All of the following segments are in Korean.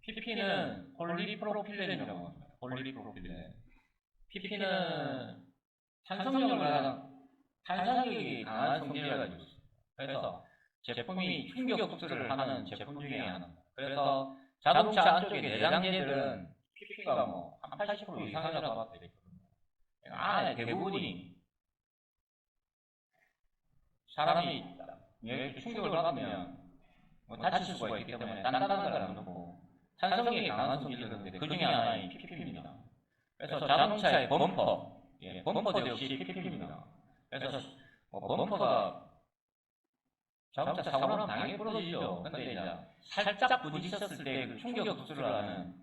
PP는 폴리프로필렌이라고 합니다. 폴리프로필렌. PP는 탄성력이 강한 성질을 가지고 있습니다. 그래서 제품이 충격 흡수를 하는 제품 중에 하나입니다. 그래서 자동차 안쪽에 내장재들은 PP가 한 80% 이상이라고 봐도 되거든요. 안에 대부분이 사람이 충격을 받으면 다칠 수가 있기 때문에 단단한 걸 안 넣고 탄성력이 강한 성질을 넣는데 그 중에 하나인 PP입니다. 그래서 자동차의 범퍼도 역시 PP입니다. 그래서 범퍼가 자동차 사고 나면 당연히 부러지죠. 근데 이제 살짝 부딪혔을 때 그 충격 흡수를 하는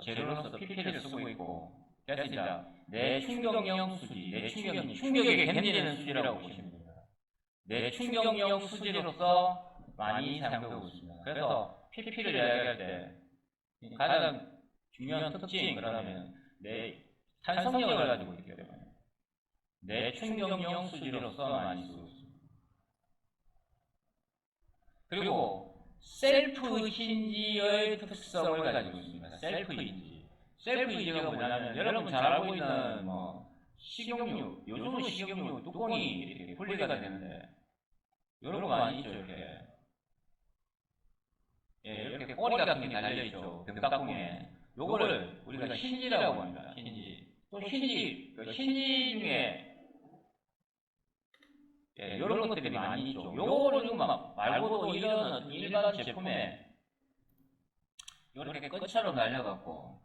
재료로서 PP를 쓰고 있고, 그래서 이제 내 충격용 수지, 충격에 견디는 수지라고 보시면 됩니다. 내 충격용 수지로서 많이 사용되고 있습니다. 그래서 PP를 이야기할 때 가장 중요한 특징, 그러면 내 탄성력을 가지고 있기 때문에 내 충격용 수지로서 많이 쓰고 있습니다. 그리고 셀프 힌지의 특성을 가지고 있습니다. 셀프 힌지. 셀프 힌지가 뭐냐면 여러분 잘 알고 있는 식용유, 요즘은 식용유 뚜껑이 이렇게 분리가 되는데 여러 거 많이 있죠. 이렇게 꼬리 같은 게 달려있죠. 병따궁에. 요거를 우리가 힌지라고 합니다. 힌지. 또 힌지 중에 이런 것들이 많이 있죠. 요거를 말고도 이런 일반 제품에 이렇게 끈처럼 달려갖고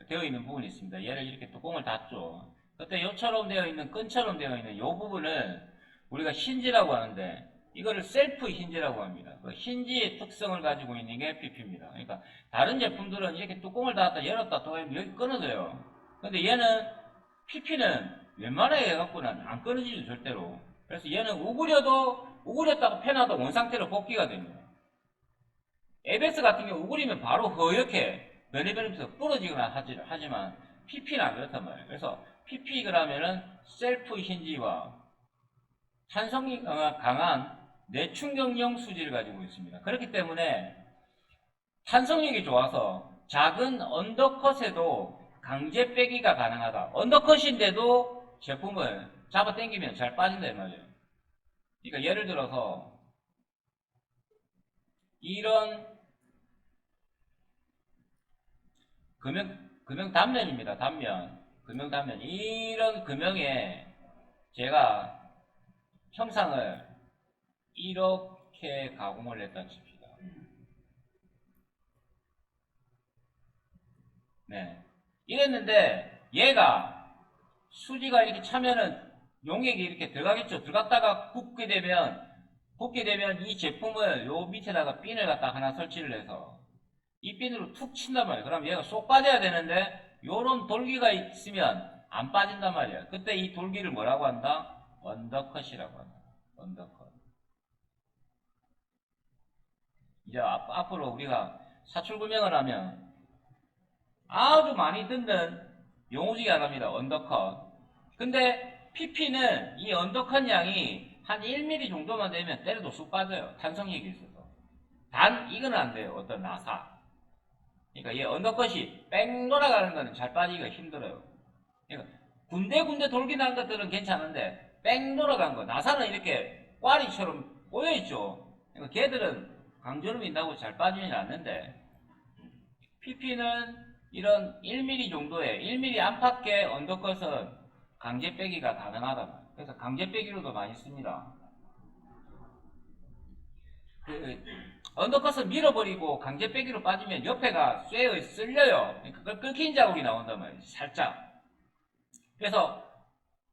되어 있는 부분이 있습니다. 얘를 이렇게 뚜껑을 닫죠. 그때 요처럼 되어 있는, 끈처럼 되어 있는 요 부분을 우리가 힌지라고 하는데, 이거를 셀프 힌지라고 합니다. 그 힌지의 특성을 가지고 있는 게 PP입니다. 그러니까 다른 제품들은 이렇게 뚜껑을 닫았다 열었다 또 여기 끊어져요. 근데 얘는 PP는 웬만하게 해갖고는 안 끊어지죠, 절대로. 그래서 얘는 우그렸다가 펴놔도 원상태로 복귀가 됩니다. ABS 같은 경우 우그리면 바로 허옇게 변해버리면서 부러지거나 하지만 PP는 안 그렇단 말이에요. 그래서 PP 그러면은 셀프 힌지와 탄성이 강한 내충격용 수지를 가지고 있습니다. 그렇기 때문에 탄성력이 좋아서 작은 언더컷에도 강제 빼기가 가능하다. 언더컷인데도 제품을 잡아 당기면 잘 빠진다 이 말이에요. 그러니까 예를 들어서 이런 금형 단면입니다. 금형 단면. 이런 금형에 제가 형상을 이렇게 가공을 했다 칩시다. 네. 이랬는데 얘가 수지가 이렇게 차면은 용액이 이렇게 들어가겠죠. 들어갔다가 붓게 되면 이 제품을 요 밑에다가 핀을 갖다 하나 설치를 해서 이 핀으로 툭 친단 말이에요. 그럼 얘가 쏙 빠져야 되는데 요런 돌기가 있으면 안 빠진단 말이에요. 그때 이 돌기를 뭐라고 한다? 언더컷이라고 한다. 언더컷. 이제 앞으로 우리가 사출구명을 하면 아주 많이 듣는 용어중에 하나입니다. 언더컷. 근데 PP는 이 언더컷 양이 한 1mm 정도만 되면 때려도 쑥 빠져요. 탄성력이 있어서. 단 이건 안 돼요. 어떤 나사. 그러니까 이 언더컷이 뺑 돌아가는 거는 잘 빠지기가 힘들어요. 그러니까 군데군데 돌기 난 것들은 괜찮은데 뺑 돌아간 거, 나사는 이렇게 꽈리처럼 꼬여있죠. 그러니까 걔들은 강주름이 있다고 잘 빠지진 않는데 PP는 이런 1mm 정도의 1mm 안팎의 언더컷은 강제 빼기가 가능하다. 그래서 강제 빼기로도 많이 씁니다. 언더컷을 밀어버리고 강제 빼기로 빠지면 옆에가 쇠에 쓸려요. 그러니까 끓긴 자국이 나온단 말이에요. 살짝. 그래서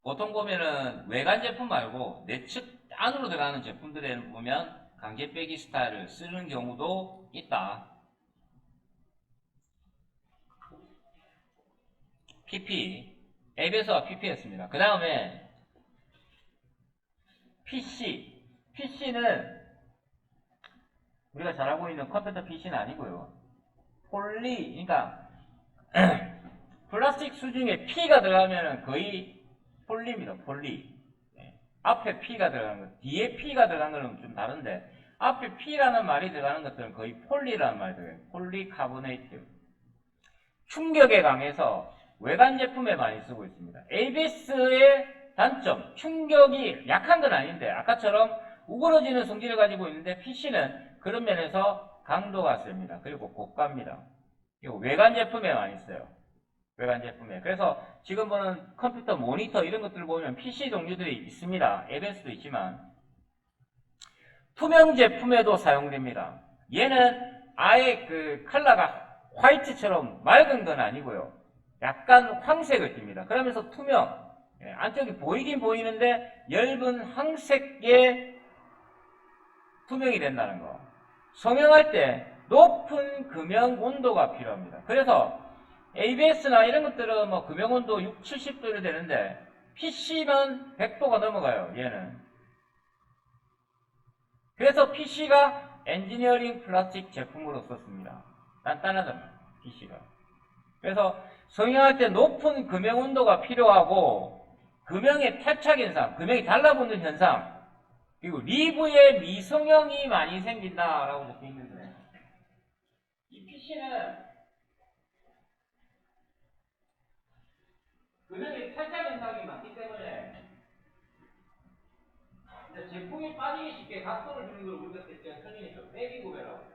보통 보면은 외관 제품 말고 내측 안으로 들어가는 제품들에는 보면 강제 빼기 스타일을 쓰는 경우도 있다. PP, ABS와 PP였습니다. 그 다음에 PC는 우리가 잘 알고 있는 컴퓨터 PC는 아니고요. 그러니까 플라스틱 수중에 P가 들어가면 거의 폴리입니다. 폴리. 네. 앞에 P가 들어가는 거, 뒤에 P가 들어가는 거는 좀 다른데 앞에 P라는 말이 들어가는 것들은 거의 폴리라는 말이 들어가요. 폴리카보네이트. 충격에 강해서 외관 제품에 많이 쓰고 있습니다. ABS의 단점, 충격이 약한 건 아닌데 아까처럼 우그러지는 성질을 가지고 있는데 PC는 그런 면에서 강도가 셉니다. 그리고 고가입니다. 그리고 외관 제품에 많이 써요. 외관 제품에. 그래서 지금 보는 컴퓨터 모니터 이런 것들을 보면 PC 종류들이 있습니다. ABS도 있지만 투명 제품에도 사용됩니다. 얘는 아예 그 컬러가 화이트처럼 맑은 건 아니고요. 약간 황색을 띱니다. 그러면서 투명, 안쪽이 보이긴 보이는데 엷은 황색의 투명이 된다는 거. 성형할 때 높은 금형 온도가 필요합니다. 그래서 ABS나 이런 것들은 뭐 금형 온도 6, 70도를 되는데 PC는 100도가 넘어가요. 얘는. 그래서 PC가 엔지니어링 플라스틱 제품으로 썼습니다. 단단하잖아요. PC가. 그래서 성형할 때 높은 금형 온도가 필요하고 금형의 탈착 현상, 금형이 달라붙는 현상, 그리고 리브에 미성형이 많이 생긴다라고 적혀 있는데 이 PC는 금형의 탈착 현상이 많기 때문에 제품이 빠지기 쉽게 각도를 주는 걸 우리가 그때 설명했죠. 빼기구배라고.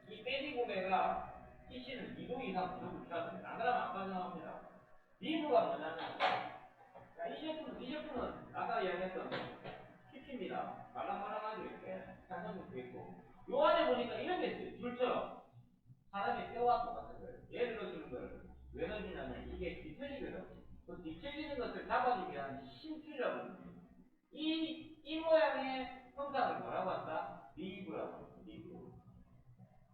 이 빼기구배가 PC는 2도 이상 무조건 필요합니다. 안 그러면 안 빠져나옵니다. 리브가 뭐냐면 이 제품은 아까 이야기했던 PP입니다. 말랑말랑하죠. 이렇게 탄성도 있고 요 안에 보니까 이런 게 있어요. 줄처럼 사람이 뼈와 똑같은 거예요. 예를 들어주는 걸 왜 넣느냐면 이게 뒤틀리거든. 그 뒤틀리는 것을 잡아주기 위한 심줄이라고 합니다. 이 모양의 형상을 뭐라고 한다? 리브라고 합니다. 리브.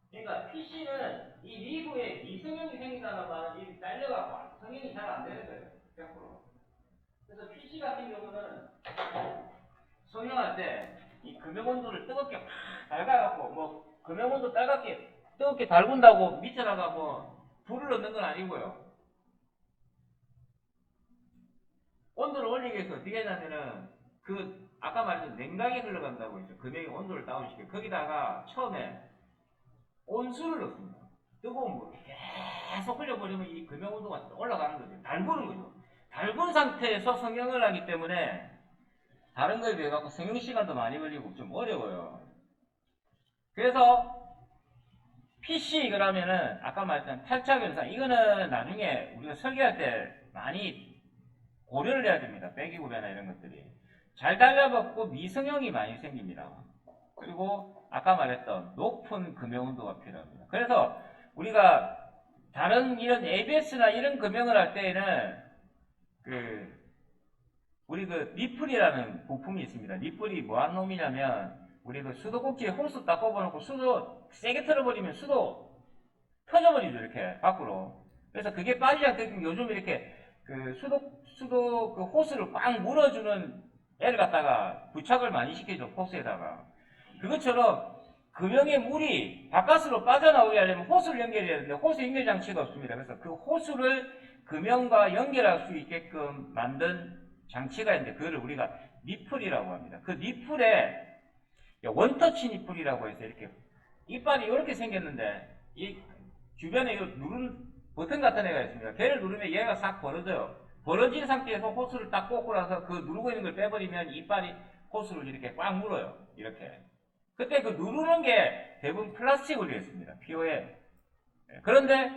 그러니까 PC는 이 리브에 미성형이 생긴다는 말은 이 잘려가고 성형이 잘 안 되는 거예요. 100%. 그래서 PC 같은 경우는 성형할 때 이 금형 온도를 뜨겁게 팍 달가갖고 뭐 금형 온도 따갑게 뜨겁게 달군다고 밑에다가 뭐 불을 넣는 건 아니고요. 온도를 올리기 위해서 어떻게 하냐면은 그 아까 말했던 냉각이 흘러간다고 했죠. 금형의 온도를 다운시켜 거기다가 처음에 온수를 넣습니다. 뜨거운 물을 계속 흘려버리면 이 금형 온도가 올라가는 거죠. 달구는 거죠. 달군 상태에서 성형을 하기 때문에 다른 거에 비해 갖고 성형 시간도 많이 걸리고 좀 어려워요. 그래서 PC 그러면은 아까 말했던 탈착 현상 이거는 나중에 우리가 설계할 때 많이 고려를 해야 됩니다. 빼기구배나 이런 것들이 잘 달라붙고 미성형이 많이 생깁니다. 그리고 아까 말했던 높은 금형 온도가 필요합니다. 그래서 우리가 다른 이런 ABS나 이런 금형을 할 때에는 우리 그 니플이라는 부품이 있습니다. 니플이 뭐한 놈이냐면 우리 그 수도꼭지에 호스 딱 꼽아놓고 수도 세게 틀어버리면 수도 터져버리죠. 이렇게 밖으로. 그래서 그게 빠지지 않게끔 요즘 이렇게 그 수도 그 호스를 꽉 물어주는 애를 갖다가 부착을 많이 시키죠. 호스에다가. 그것처럼 금형의 물이 바깥으로 빠져나오게 하려면 호스를 연결해야 되는데 호스 연결 장치가 없습니다. 그래서 그 호스를 금형과 연결할 수 있게끔 만든 장치가 있는데 그거를 우리가 니플이라고 합니다. 그 니플에 원터치 니플이라고 해서 이렇게 이빨이 이렇게 생겼는데 이 주변에 이 누르는 버튼 같은 애가 있습니다. 걔를 누르면 얘가 싹 벌어져요. 벌어진 상태에서 호스를 딱 꽂고 나서 그 누르고 있는 걸 빼버리면 이빨이 호스를 이렇게 꽉 물어요. 이렇게. 그때 그 누르는 게 대부분 플라스틱으로 되어 있습니다. PO에. 그런데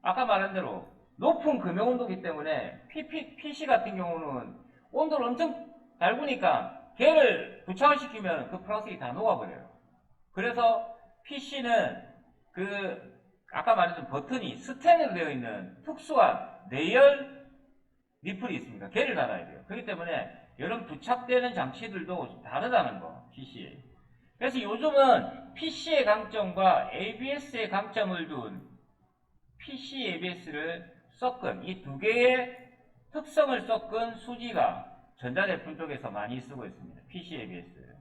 아까 말한 대로 높은 금형 온도이기 때문에 PC 같은 경우는 온도를 엄청 달구니까 걔를 부착을 시키면 그 플라스틱이 다 녹아버려요. 그래서 PC는 그 아까 말했던 버튼이 스텐으로 되어 있는 특수한 내열 니플이 있습니다. 걔를 달아야 돼요. 그렇기 때문에 이런 부착되는 장치들도 다르다는 거, PC. 그래서 요즘은 PC의 강점과 ABS의 강점을 둔 PC ABS를 섞은 이 두 개의 특성을 섞은 수지가 전자제품 쪽에서 많이 쓰고 있습니다. PC ABS.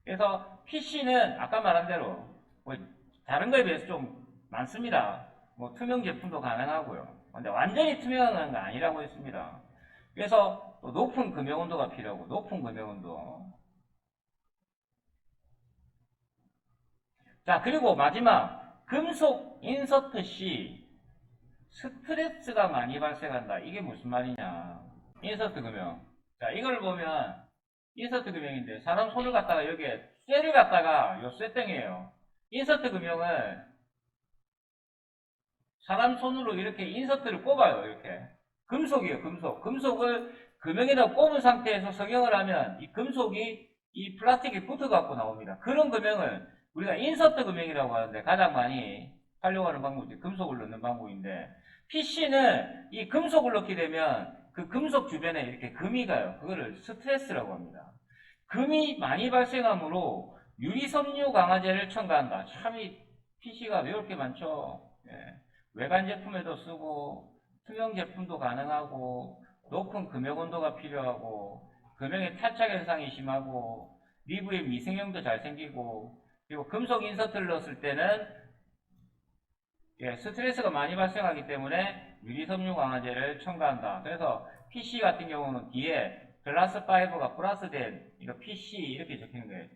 그래서 PC는 아까 말한 대로 뭐 다른 거에 비해서 좀 많습니다. 뭐 투명 제품도 가능하고요. 근데 완전히 투명한 건 아니라고 했습니다. 그래서 높은 금형 온도가 필요하고 높은 금형 온도. 자, 그리고 마지막 금속 인서트 시 스트레스가 많이 발생한다. 이게 무슨 말이냐? 인서트 금형. 자, 이걸 보면 인서트 금형인데 사람 손을 갖다가 여기에 쇠를 갖다가 요 쇠땡이에요. 인서트 금형은 사람 손으로 이렇게 인서트를 꼽아요. 이렇게 금속이에요. 금속. 금속을 금형에다 꼽은 상태에서 성형을 하면 이 금속이 이 플라스틱에 붙어 갖고 나옵니다. 그런 금형을 우리가 인서트 금형이라고 하는데 가장 많이 활용하는 방법이 금속을 넣는 방법인데, PC는 이 금속을 넣게 되면 그 금속 주변에 이렇게 금이 가요. 그거를 스트레스라고 합니다. 금이 많이 발생하므로 유리섬유 강화제를 첨가한다. 참 이 PC가 외울 게 많죠. 예. 외관 제품에도 쓰고 투명 제품도 가능하고 높은 금형 온도가 필요하고 금형의 탈착 현상이 심하고 리브의 미생형도 잘 생기고, 그리고 금속 인서트를 넣었을 때는 스트레스가 많이 발생하기 때문에 유리섬유 강화제를 첨가한다. 그래서 PC 같은 경우는 뒤에 글라스 파이버가 플러스된 이거 PC 이렇게 적히는 거예요.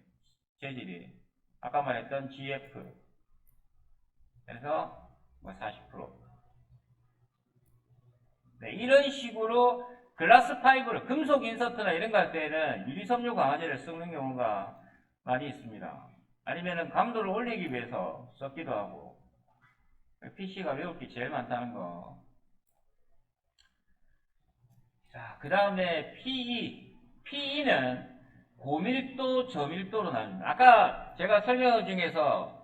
재질이 아까 말했던 GF 그래서 뭐 40%. 네, 이런 식으로 글라스 파이버를 금속 인서트나 이런 거 할 때는 유리섬유 강화제를 쓰는 경우가 많이 있습니다. 아니면은 강도를 올리기 위해서 썼기도 하고. PC가 외울 게 제일 많다는 거. 자, 그 다음에 PE. PE는 고밀도, 저밀도로 나뉩니다. 아까 제가 설명 중에서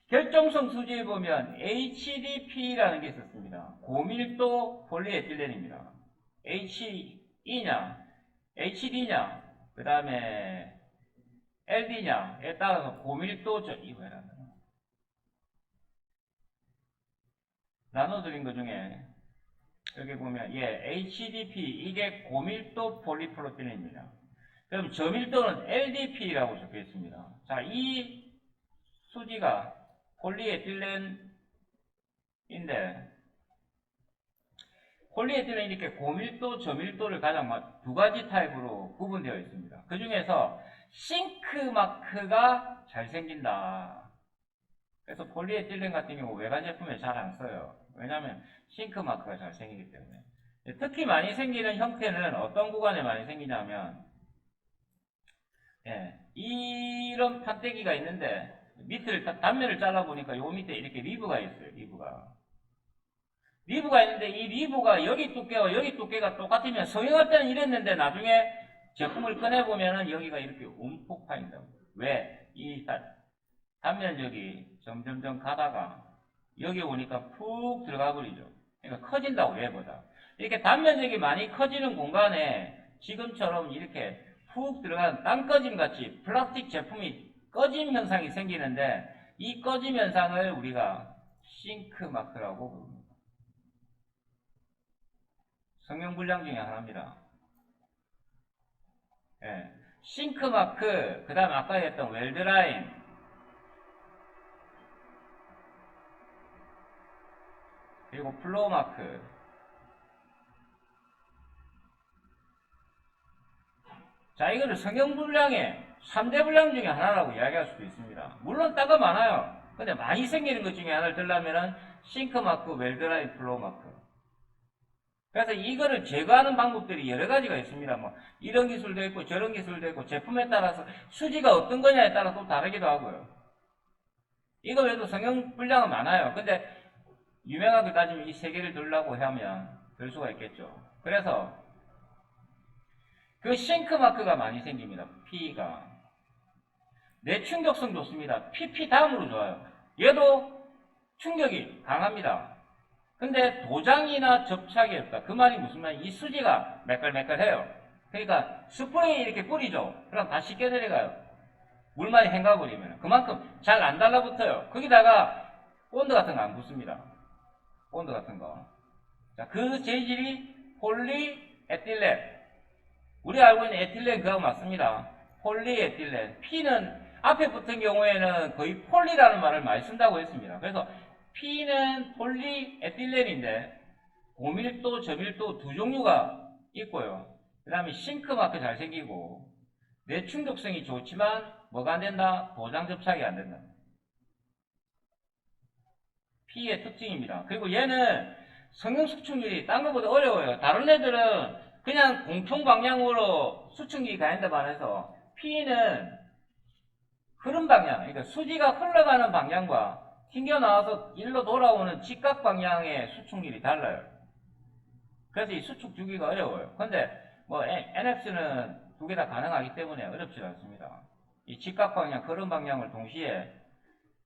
결정성 수지에 보면 HDP라는 게 있었습니다. 고밀도 폴리에틸렌입니다. HE냐, HD냐, 그 다음에 LD냐에 따라서 고밀도 이거야. 나눠드린 것 중에 여기 보면 HDP 이게 고밀도 폴리프로필렌입니다. 그럼 저밀도는 LDP라고 적혀 있습니다. 자, 이 수지가 폴리에틸렌인데 폴리에틸렌이 이렇게 고밀도, 저밀도를 가장 두 가지 타입으로 구분되어 있습니다. 그 중에서 싱크 마크가 잘 생긴다. 그래서 폴리에틸렌 같은 경우 외관 제품에 잘 안 써요. 왜냐하면 싱크 마크가 잘 생기기 때문에. 특히 많이 생기는 형태는 어떤 구간에 많이 생기냐면 이런 판때기가 있는데 밑을 단면을 잘라보니까 요 밑에 이렇게 리브가 있어요. 리브가 있는데 이 리브가 여기 두께와 여기 두께가 똑같으면 성형할 때는 이랬는데 나중에 제품을 꺼내보면은 여기가 이렇게 움푹 파인다고. 왜? 이 단면적이 점점점 가다가 여기 오니까 푹 들어가 버리죠. 그러니까 커진다고, 얘보다. 이렇게 단면적이 많이 커지는 공간에 지금처럼 이렇게 푹 들어간 땅 꺼짐 같이 플라스틱 제품이 꺼짐 현상이 생기는데, 이 꺼짐 현상을 우리가 싱크 마크라고 부릅니다. 성형불량 중에 하나입니다. 싱크 마크, 그 다음 아까 했던 웰드라인, 그리고 플로우 마크. 자, 이거를 성형불량의 3대 불량 중에 하나라고 이야기할 수도 있습니다. 물론 딴 거 많아요. 근데 많이 생기는 것 중에 하나를 들려면은 싱크 마크, 웰드라인, 플로우 마크. 그래서 이거를 제거하는 방법들이 여러 가지가 있습니다. 뭐 이런 기술도 있고 저런 기술도 있고 제품에 따라서 수지가 어떤 거냐에 따라 또 다르기도 하고요. 이거 외에도 성형불량은 많아요. 근데 유명하게 따지면 이 세 개를 들라고 하면 될 수가 있겠죠. 그래서 그 싱크 마크가 많이 생깁니다. PE가. 내충격성 좋습니다. PP 다음으로 좋아요. 얘도 충격이 강합니다. 근데 도장이나 접착이 없다. 그 말이 무슨 말이야? 이 수지가 매끌매끌해요. 그러니까 스프레이 이렇게 뿌리죠. 그럼 다 씻겨 내려가요. 물만이 헹가버리면. 그만큼 잘 안 달라붙어요. 거기다가 본드 같은 거 안 붙습니다. 본드 같은 거. 자, 그 재질이 폴리에틸렌. 우리가 알고 있는 에틸렌 그거 맞습니다. 폴리에틸렌. P는 앞에 붙은 경우에는 거의 폴리라는 말을 많이 쓴다고 했습니다. 그래서 P는 폴리에틸렌인데 고밀도, 저밀도 두 종류가 있고요. 그 다음에 싱크 마크 잘 생기고, 내충격성이 좋지만 뭐가 안 된다? 도장 접착이 안 된다. P의 특징입니다. 그리고 얘는 성형 수축률이 딴 것보다 어려워요. 다른 애들은 그냥 공통 방향으로 수축률이 가는데만 해서 P는 흐름 방향, 그러니까 수지가 흘러가는 방향과 튕겨나와서 일로 돌아오는 직각 방향의 수축률이 달라요. 그래서 이 수축 주기가 어려워요. 근데 뭐 NX는 두 개 다 가능하기 때문에 어렵지 않습니다. 이 직각 방향, 흐름 방향을 동시에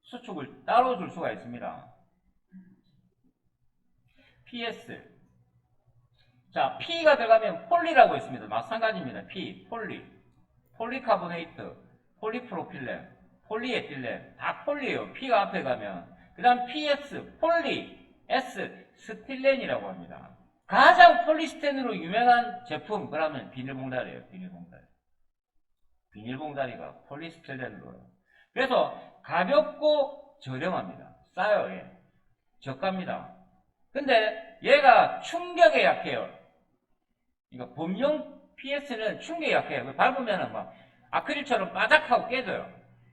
수축을 따로 줄 수가 있습니다. PS. 자, P가 들어가면 폴리라고 있습니다. 마찬가지입니다. P, 폴리. 폴리카보네이트, 폴리프로필렌, 폴리에틸렌. 다 폴리예요. P가 앞에 가면. 그 다음 PS, 폴리, S, 스틸렌이라고 합니다. 가장 폴리스텐으로 유명한 제품, 그러면 비닐봉다리예요. 비닐봉다리. 비닐봉다리가 폴리스틸렌으로요. 그래서 가볍고 저렴합니다. 싸요. 예. 저가입니다. 근데 얘가 충격에 약해요. 그러니까 범용 PS는 충격에 약해요. 밟으면은 막 아크릴처럼 바삭하고 깨져요.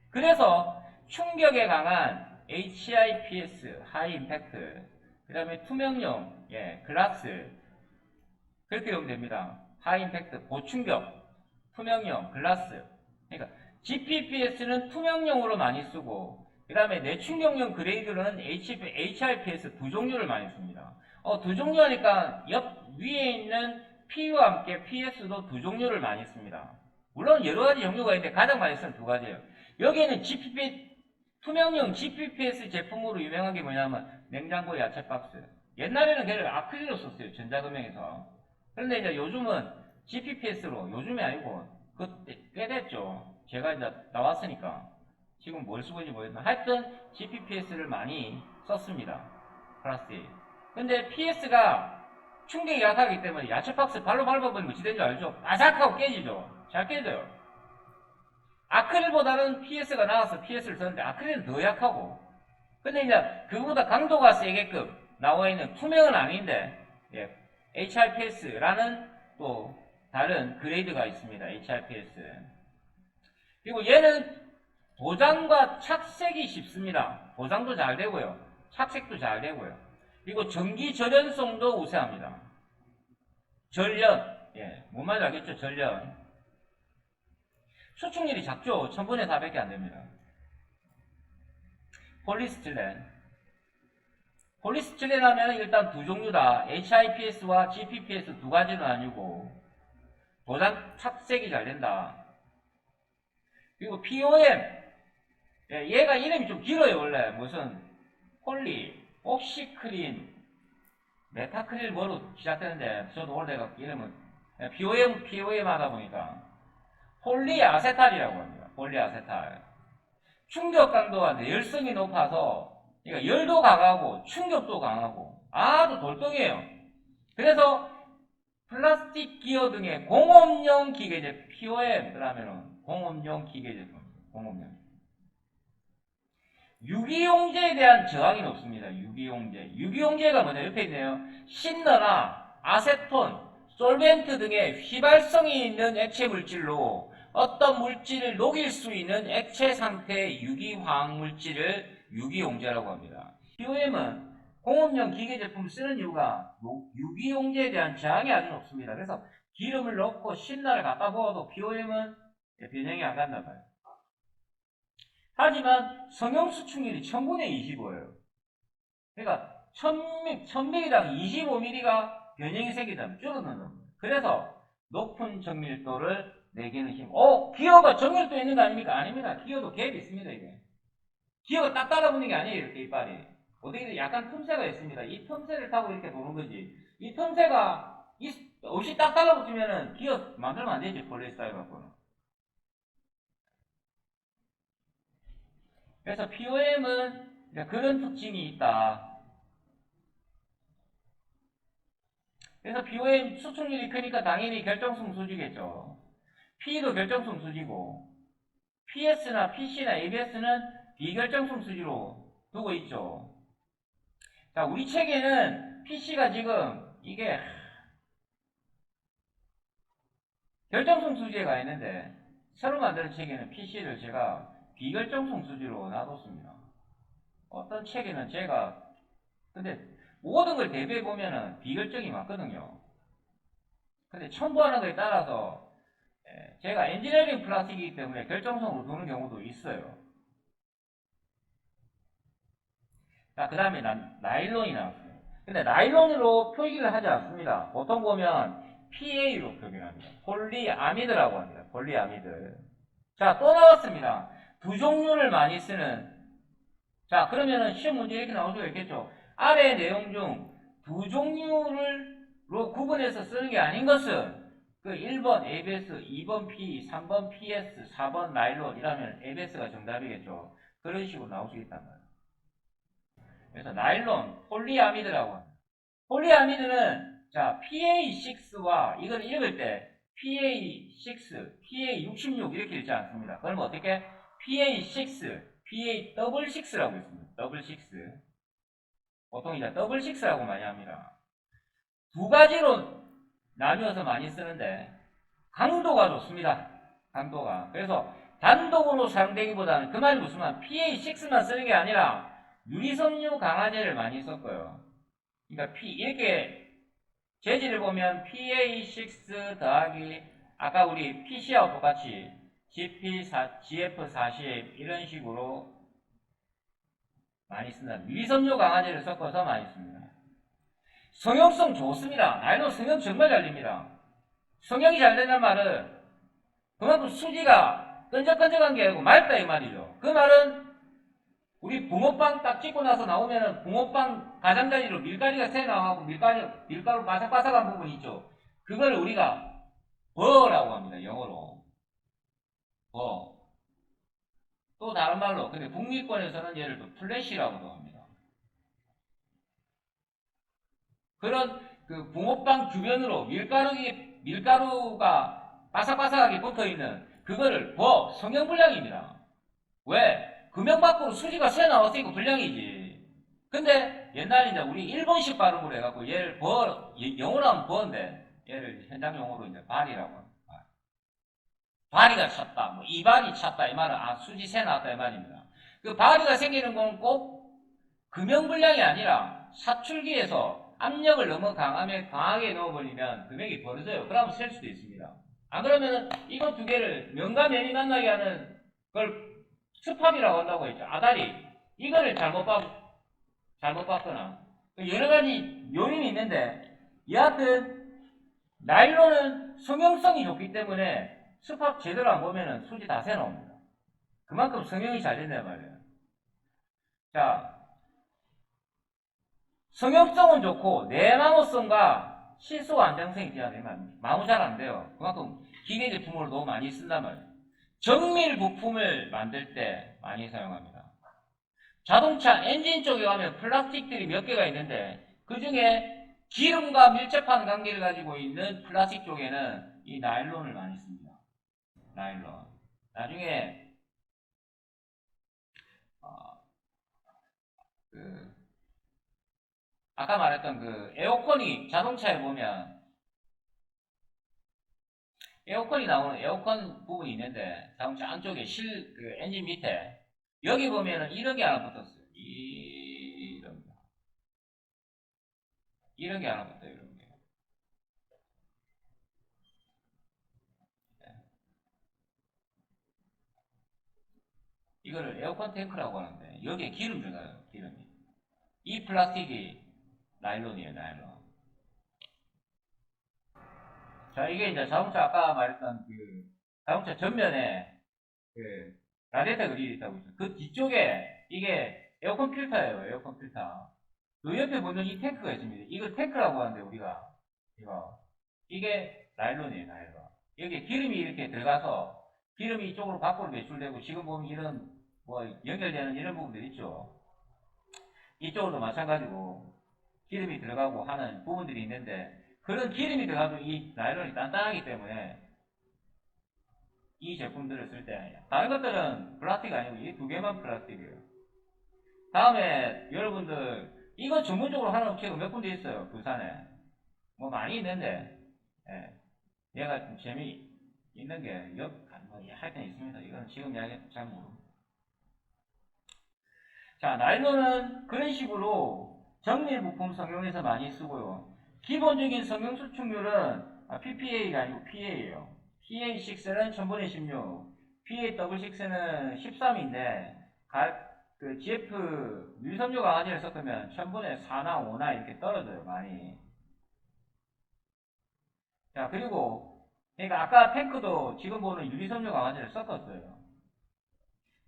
그래서 충격에 강한 HIPS, 하이 임팩트, 그 다음에 투명용, 예, 글라스, 그렇게用됩니다. 하이 임팩트, 고충격, 투명용, 글라스. 그러니까 GPPS는 투명용으로 많이 쓰고, 그 다음에 내충격용 그레이드로는 HIPS 두 종류를 많이 씁니다. 두 종류 하니까 옆 위에 있는 P와 함께 PS도 두 종류를 많이 씁니다. 물론 여러 가지 종류가 있는데 가장 많이 쓰는 두 가지예요. 여기에는 투명용 GPPS 제품으로 유명한 게 뭐냐면 냉장고 야채 박스. 옛날에는 걔를 아크릴로 썼어요. 전자금형에서. 그런데 이제 요즘은 GPPS로, 요즘이 아니고 그때 꽤 됐죠. 제가 이제 나왔으니까. 지금 뭘 쓰고 있는지 모르겠지만 하여튼 GPPS를 많이 썼습니다. 클래스 A. 근데 PS가 충격이 약하기 때문에 야채 박스 발로 밟아버리면 어찌 되는 줄 알죠? 바삭하고 깨지죠. 잘 깨져요. 아크릴보다는 PS가 나와서 PS를 썼는데 아크릴은 더 약하고, 근데 이제 그거보다 강도가 세게끔 나와 있는 투명은 아닌데, 예, HIPS라는 또 다른 그레이드가 있습니다. HIPS. 그리고 얘는 도장과 착색이 쉽습니다. 도장도 잘 되고요. 착색도 잘 되고요. 그리고 전기 절연성도 우세합니다. 절연, 예, 뭔 말인지 알겠죠? 절연. 수축률이 작죠? 1000분의 4밖에 안 됩니다. 폴리스틸렌. 폴리스틸렌 하면 일단 두 종류다. HIPS와 GPPS 두 가지는 아니고, 도장 착색이 잘 된다. 그리고 POM. 예, 얘가 이름이 좀 길어요, 원래. 무슨, 폴리, 옥시크린, 메타크릴 뭐로 시작되는데, 저도 원래 이름은, POM 하다 보니까, 폴리아세탈이라고 합니다. 폴리아세탈. 충격 강도가 내열성이 높아서, 그러니까 열도 강하고, 충격도 강하고, 아주 돌덩이에요. 그래서, 플라스틱 기어 등의 공업용 기계제, POM, 그러면은, 공업용 기계제품, 공업용. 유기용제에 대한 저항이 높습니다. 유기용제. 유기용제가 뭐냐? 옆에 있네요. 신너나 아세톤, 솔벤트 등의 휘발성이 있는 액체 물질로 어떤 물질을 녹일 수 있는 액체 상태의 유기화학 물질을 유기용제라고 합니다. POM은 공업용 기계 제품 쓰는 이유가 유기용제에 대한 저항이 아주 높습니다. 그래서 기름을 넣고 신나를 갖다 부어도 POM은 변형이 안 간단 말이에요. 하지만 성형 수축률이 1000분의 25예요. 그러니까 1000mm당 25mm가 변형이 생기다면 줄어드는 겁니다. 그래서 높은 정밀도를 내기는 힘. 기어가 정밀도 있는 거 아닙니까? 아닙니다. 기어도 갭이 있습니다. 이게. 기어가 딱 따라붙는 게 아니에요. 이렇게 이빨이. 어떻게든 약간 틈새가 있습니다. 이 틈새를 타고 이렇게 도는 거지. 이 틈새가 없이 딱 따라붙으면은 기어 만들면 안 되지. 폴리스타일 갖고는. 그래서 POM은 그런 특징이 있다. 그래서 POM 수축률이 크니까 당연히 결정성 수지겠죠. P도 결정성 수지고, PS나 PC나 ABS는 비결정성 수지로 두고 있죠. 자, 우리 책에는 PC가 지금 이게 결정성 수지에 가 있는데, 새로 만드는 책에는 PC를 제가 비결정성 수지로 놔뒀습니다. 어떤 책에는 제가 근데 모든 걸 대비해 보면은 비결정이 맞거든요. 근데 첨부하는 거에 따라서 제가 엔지니어링 플라스틱이기 때문에 결정성으로 두는 경우도 있어요. 자, 그 다음에 나일론이 나왔어요. 근데 나일론으로 표기를 하지 않습니다. 보통 보면 PA로 표기합니다. 폴리아미드라고 합니다. 폴리아미드. 자, 또 나왔습니다. 두 종류를 많이 쓰는. 자, 그러면은 시험 문제 이렇게 나올 수가 있겠죠. 아래 내용 중 두 종류로 구분해서 쓰는 게 아닌 것은 그 1번 ABS, 2번 PE, 3번 PS, 4번 나일론 이라면 ABS가 정답이겠죠. 그런 식으로 나올 수 있단 말이에요. 그래서 나일론, 폴리아미드라고 합니다. 폴리아미드는 자 PA6와 이걸 읽을 때 PA6, PA66 이렇게 읽지 않습니다. 그러면 어떻게? PA6, PA66라고 있습니다. 더블6. 보통 이제 더블6라고 많이 합니다. 두 가지로 나누어서 많이 쓰는데 강도가 좋습니다. 강도가. 그래서 단독으로 사용되기보다는 그 말이 무슨 말? PA6만 쓰는 게 아니라 유리섬유 강화제를 많이 썼고요. 그러니까 이렇게 재질을 보면 PA6 더하기 아까 우리 PC하고 똑같이 GF40 이런 식으로 많이 쓴다. 유리섬유 강화제를 섞어서 많이 씁니다. 성형성 좋습니다. 나일론 성형 정말 잘 됩니다. 성형이 잘 된다는 말은 그만큼 수지가 끈적끈적한 게 아니고 맑다 이 말이죠. 그 말은 우리 붕어빵 딱 찍고 나서 나오면은 붕어빵 가장자리로 밀가루가 새 나와고 밀가루 바삭바삭한 부분 있죠. 그걸 우리가 버라고 합니다. 영어로 버. 또 다른 말로 근데 북미권에서는 얘를 또 플래시라고도 합니다. 그런 그 붕어빵 주변으로 밀가루가 바삭바삭하게 붙어있는 그거를 성형불량입니다. 왜? 금형 밖으로 수지가 새 나왔으니까 불량이지. 근데 옛날에 이제 우리 일본식 발음으로 해갖고 얘를 영어로 하면 버인데 얘를 현장 용어로 이제 발이라고 합니다. 발이가 찼다, 뭐 이발이 찼다 이 말은 수지 새 나왔다 이 말입니다. 그 발이가 생기는 건 꼭 금형불량이 아니라 사출기에서 압력을 너무 강하게 넣어버리면 금액이 벌어져요. 그러면 셀 수도 있습니다. 안 그러면은 이거 두 개를 면과 면이 만나게 하는 걸 스팝이라고 한다고 했죠. 아다리. 이거를 잘못 봤거나 여러 가지 요인이 있는데 여하튼 나일론은 성형성이 좋기 때문에 스팝 제대로 안 보면은 수지 다 새 나옵니다. 그만큼 성형이 잘 된단 말이에요. 자, 성형성은 좋고 내마모성과 실속 안정성이 뛰어나면 마모 잘 안 돼요. 그만큼 기계 제품으로 너무 많이 쓴단 말이에요. 정밀 부품을 만들 때 많이 사용합니다. 자동차 엔진 쪽에 가면 플라스틱들이 몇 개가 있는데 그 중에 기름과 밀접한 관계를 가지고 있는 플라스틱 쪽에는 이 나일론을 많이 씁니다. 나일론. 나중에 아까 말했던 그 에어컨이 자동차에 보면 에어컨이 나오는 에어컨 부분이 있는데 자동차 안쪽에 그 엔진 밑에 여기 보면은 이런 게 하나 붙었어요. 이런 게 하나 붙어요. 이런 게. 이거를 에어컨 탱크라고 하는데 여기에 기름 들어가요. 기름이. 이 플라스틱이 나일론이에요. 나일론. 자, 이게 이제 자동차 아까 말했던 그 자동차 전면에 그 라디에이터 그릴이 있다고 했죠. 그 뒤쪽에 이게 에어컨 필터예요. 에어컨 필터. 그 옆에 보면 이 탱크가 있습니다. 이걸 탱크라고 하는데 우리가 이게 나일론이에요. 나일론. 여기에 기름이 이렇게 들어가서 기름이 이쪽으로 밖으로 배출되고 지금 보면 이런 뭐 연결되는 이런 부분들 있죠. 이쪽으로도 마찬가지고 기름이 들어가고 하는 부분들이 있는데 그런 기름이 들어가도 이 나일론이 단단하기 때문에 이 제품들을 쓸 때 다른 것들은 플라스틱 아니고 이 두 개만 플라스틱이에요. 다음에 여러분들 이거 전문적으로 하는 업체가 몇 군데 있어요. 부산에 뭐 많이 있는데 얘가 좀 있는 게 하여튼 있습니다. 이건 지금 이야기 잘 모릅니다. 자, 나일론은 그런 식으로 정밀 부품 성형에서 많이 쓰고요. 기본적인 성형 수축률은 PPA가 아니고 PA예요. PA6는 1000분의 16, PA6는 13인데 그 GF 유리섬유 강화제를 섞으면 1000분의 4나 5나 이렇게 떨어져요, 많이. 자, 그리고 그러니까 아까 탱크도 지금 보는 유리섬유 강화제를 섞었어요.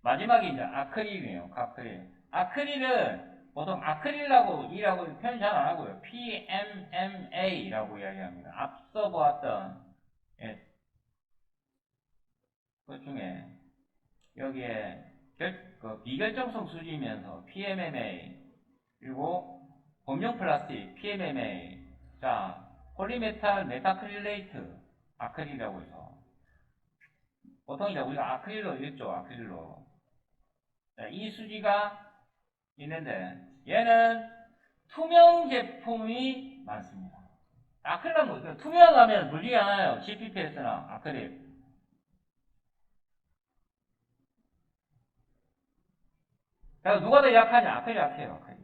마지막에 이제 아크릴이에요. 아크릴. 아크릴은 보통 아크릴이라고 이라고 표현 잘 안 하고요. PMMA라고 이야기합니다. 앞서 보았던 그 중에 여기에 비결정성 수지면서 PMMA 그리고 범용 플라스틱 PMMA 자 폴리메탈 메타크릴레이트 아크릴이라고 해서 보통 이제 우리가 아크릴로 읽죠. 아크릴로 자, 이 수지가 있는데 얘는 투명 제품이 많습니다. 아크릴은 뭐 투명하면 물리지 않아요. GPPS나 아크릴. 그래서 누가 더 약하냐? 아크릴 약해요. 아크릴.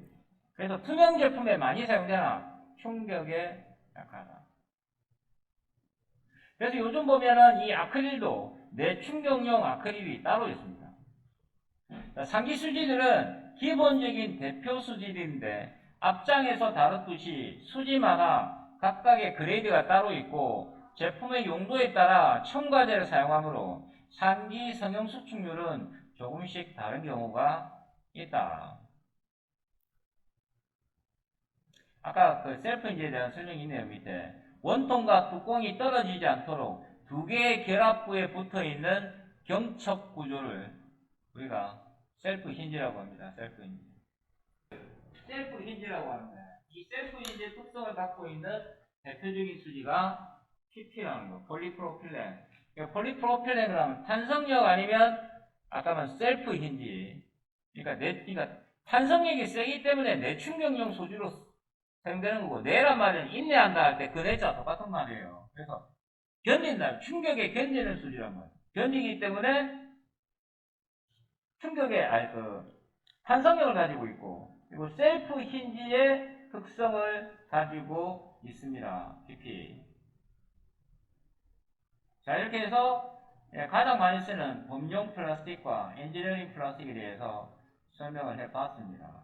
그래서 투명 제품에 많이 사용되나 충격에 약하다. 그래서 요즘 보면은 이 아크릴도 내충격용 아크릴이 따로 있습니다. 상기 수지들은 기본적인 대표 수지들인데 앞장에서 다뤘듯이 수지마다 각각의 그레이드가 따로 있고 제품의 용도에 따라 첨가제를 사용하므로 상기 성형 수축률은 조금씩 다른 경우가 있다. 아까 그 셀프 인지에 대한 설명이 있네요. 밑에 원통과 뚜껑이 떨어지지 않도록 두 개의 결합부에 붙어있는 경첩 구조를 우리가 셀프 힌지라고 합니다. 셀프 힌지. 셀프 힌지라고 하는데 이 셀프 힌지의 특성을 갖고 있는 대표적인 수지가 PP라는 거, 폴리프로필렌. 그러니까 폴리프로필렌을 하면 탄성력 아니면 아까 말 셀프 힌지. 그러니까 탄성력이 세기 때문에 내충격용 소지로 사용되는 거고 내란 말은 인내한다 할 때 그 내자 똑같은 말이에요. 그래서 견딘다, 충격에 견디는 수지란 말이에요. 견디기 때문에 충격에 탄성력을 가지고 있고 그리고 셀프 힌지의 특성을 가지고 있습니다. PP. 자 이렇게 해서 가장 많이 쓰는 범용 플라스틱과 엔지니어링 플라스틱에 대해서 설명을 해봤습니다.